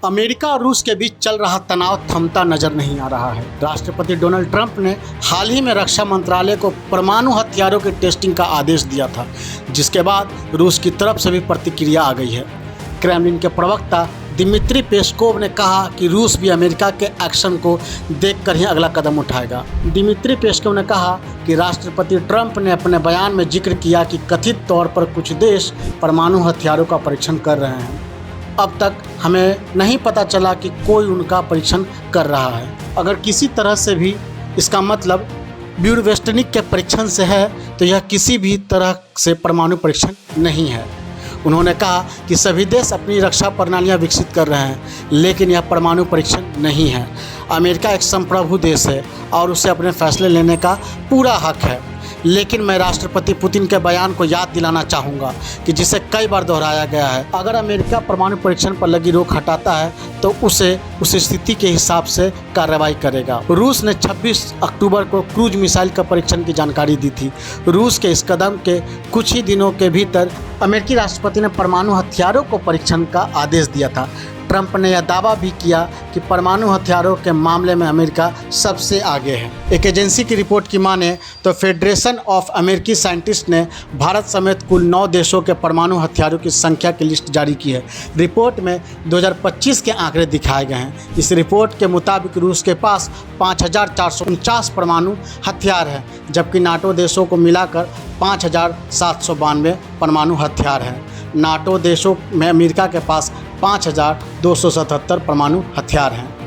America और रूस के बीच चल रहा तनाव थमता नजर नहीं आ रहा है। राष्ट्रपति डोनाल्ड ट्रंप ने हाल ही में रक्षा मंत्रालय को परमाणु हथियारों की टेस्टिंग का आदेश दिया था, जिसके बाद रूस की तरफ से भी प्रतिक्रिया आ गई है। क्रेमलिन के प्रवक्ता दिमित्री पेस्कोव ने कहा कि रूस भी अमेरिका के एक्शन को देखकर ही अगला कदम उठाएगा। दिमित्री पेस्कोव ने कहा कि राष्ट्रपति ट्रंप ने अपने बयान में जिक्र किया कि कथित तौर पर कुछ देश परमाणु हथियारों का परीक्षण कर रहे हैं। अब तक हमें नहीं पता चला कि कोई उनका परीक्षण कर रहा है। अगर किसी तरह से भी इसका मतलब ब्यूरवेस्टनिक के परीक्षण से है तो यह किसी भी तरह से परमाणु परीक्षण नहीं है। उन्होंने कहा कि सभी देश अपनी रक्षा प्रणालियां विकसित कर रहे हैं, लेकिन यह परमाणु परीक्षण नहीं है। अमेरिका एक संप्रभु देश है और उसे अपने फैसले लेने का पूरा हक है। लेकिन मैं राष्ट्रपति पुतिन के बयान को याद दिलाना चाहूँगा कि जिसे कई बार दोहराया गया है, अगर अमेरिका परमाणु परीक्षण पर लगी रोक हटाता है तो उसे उस स्थिति के हिसाब से कार्रवाई करेगा। रूस ने 26 अक्टूबर को क्रूज मिसाइल का परीक्षण की जानकारी दी थी। रूस के इस कदम के कुछ ही दिनों के भीतर अमेरिकी राष्ट्रपति ने परमाणु हथियारों को परीक्षण का आदेश दिया था। ट्रंप ने यह दावा भी किया कि परमाणु हथियारों के मामले में अमेरिका सबसे आगे है। एक एजेंसी की रिपोर्ट की माने तो फेडरेशन ऑफ अमेरिकी साइंटिस्ट ने भारत समेत कुल 9 देशों के परमाणु हथियारों की संख्या की लिस्ट जारी की है। रिपोर्ट में 2025 के आंकड़े दिखाए गए हैं। इस रिपोर्ट के मुताबिक रूस के पास 5449 परमाणु हथियार हैं, जबकि नाटो देशों को मिलाकर 5792 परमाणु हथियार हैं। नाटो देशों में अमेरिका के पास 5277 परमाणु हथियार हैं।